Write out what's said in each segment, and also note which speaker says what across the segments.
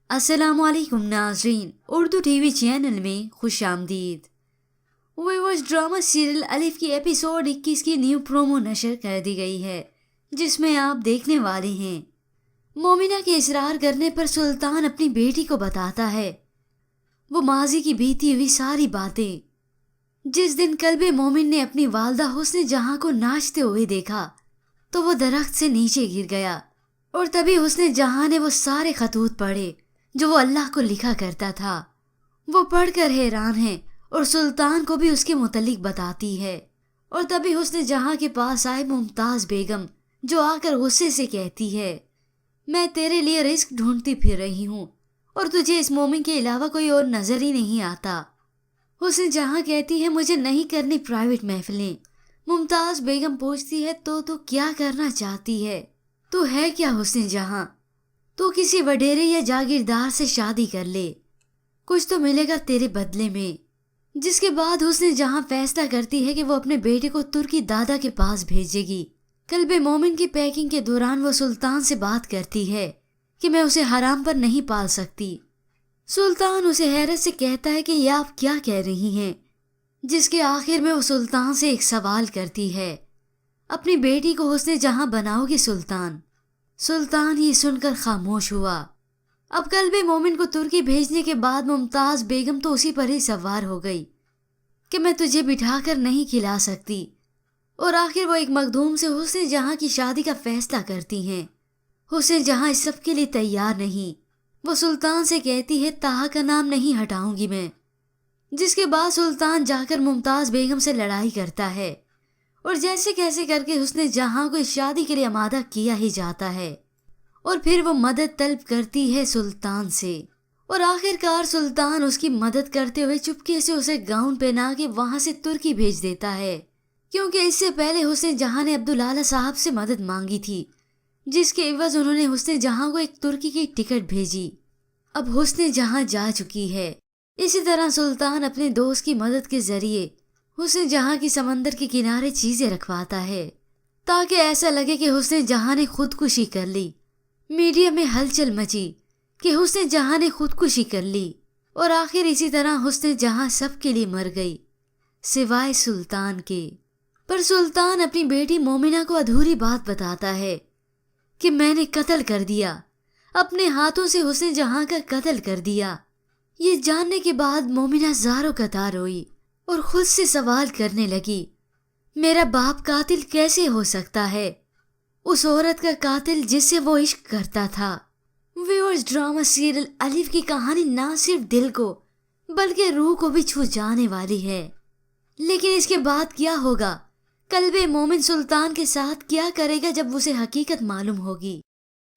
Speaker 1: अस्सलामुअलैकुम नाज़रीन, Urdu TV channel में खुश आमदीद। व्यूअर्स, ड्रामा सीरियल अलिफ की एपिसोड 21 की न्यू प्रोमो नशर कर दी गई है, जिसमें आप देखने वाले हैं मोमिना के इसरार करने पर सुल्तान अपनी बेटी को बताता है वो माजी की बीती हुई सारी बातें। जिस दिन कल्बे मोमिन ने अपनी वालदा हुस्न जहां को नाचते हुए देखा तो वो दरख्त से नीचे गिर गया, और तभी हुस्न जहां ने वो सारे खतूत पढ़े जो वो अल्लाह को लिखा करता था। वो पढ़कर हैरान है और सुल्तान को भी उसके मुतल्लिक बताती है। और तभी हुस्न जहां के पास आए मुमताज बेगम, जो आकर गुस्से से कहती है, मैं तेरे लिए रिस्क ढूंढती फिर रही हूँ और तुझे इस मोमिन के अलावा कोई और नजर ही नहीं आता। हुस्न जहां कहती है, मुझे नहीं करनी प्राइवेट महफिलें। मुमताज बेगम पूछती है, तो क्या करना चाहती है? तू है क्या हुस्न जहां? तू किसी वडेरे या जागीरदार से शादी कर ले, कुछ तो मिलेगा तेरे बदले में। जिसके बाद हुस्न जहां फैसला करती है कि वो अपने बेटे को तुर्की दादा के पास भेजेगी। कल्बे मोमिन की पैकिंग के दौरान वो सुल्तान से बात करती है कि मैं उसे हराम पर नहीं पाल सकती। सुल्तान उसे हैरत से कहता है कि ये आप क्या कह रही हैं? जिसके आखिर में वो सुल्तान से एक सवाल करती है, अपनी बेटी को हुस्न जहां बनाओगी सुल्तान? सुल्तान ये सुनकर खामोश हुआ। अब कल्बे मोमिन को तुर्की भेजने के बाद मुमताज बेगम तो उसी पर ही सवार हो गई कि मैं तुझे बिठाकर नहीं खिला सकती, और आखिर वो एक मखदूम से हुस्न जहां की शादी का फैसला करती हैं। हुस्न जहां इस सब के लिए तैयार नहीं। वो सुल्तान से कहती है, ताहा का नाम नहीं हटाऊंगी मैं। जिसके बाद सुल्तान जाकर मुमताज बेगम से लड़ाई करता है, और जैसे कैसे करके हुस्न जहां को इस शादी के लिए आमादा किया ही जाता है, और फिर वो मदद तलब करती है सुल्तान से। और आखिरकार सुल्तान उसकी मदद करते हुए चुपके से उसे गाउन पहना के वहां से तुर्की भेज देता है, क्योंकि इससे पहले हुस्न जहां ने अब्दुल आला साहब से मदद मांगी थी, जिसके एवज उन्होंने हुस्न जहां को एक तुर्की की टिकट भेजी। अब हुस्न जहां जा चुकी है। इसी तरह सुल्तान अपने दोस्त की मदद के जरिए हुस्न जहां की समंदर के किनारे चीजें रखवाता है, ताकि ऐसा लगे कि हुस्न जहां ने खुदकुशी कर ली। मीडिया में हलचल मची कि हुस्न जहां ने खुदकुशी कर ली, और आखिर इसी तरह हुस्न जहां सबके लिए मर गई सिवाय सुल्तान के। पर सुल्तान अपनी बेटी मोमिना को अधूरी बात बताता है कि मैंने कत्ल कर दिया, अपने हाथों से हुस्न जहां का कत्ल कर दिया। ये जानने के बाद मोमिना ज़ारो कतार रोई और खुद से सवाल करने लगी, मेरा बाप कातिल कैसे हो सकता है? उस औरत का कातिल जिससे वो इश्क करता था। व्यूअर्स, ड्रामा सीरियल अलिफ की कहानी ना सिर्फ दिल को बल्कि रूह को भी छू जाने वाली है। लेकिन इसके बाद क्या होगा? कल्बे मोमिन सुल्तान के साथ क्या करेगा जब उसे हकीकत मालूम होगी?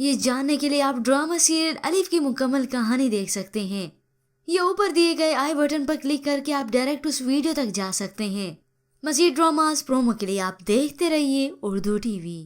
Speaker 1: ये जानने के लिए आप ड्रामा सीरियल अलिफ की मुकम्मल कहानी देख सकते हैं। ये ऊपर दिए गए आई बटन पर क्लिक करके आप डायरेक्ट उस वीडियो तक जा सकते हैं। मज़ीद ड्रामास प्रोमो के लिए आप देखते रहिए उर्दू टीवी।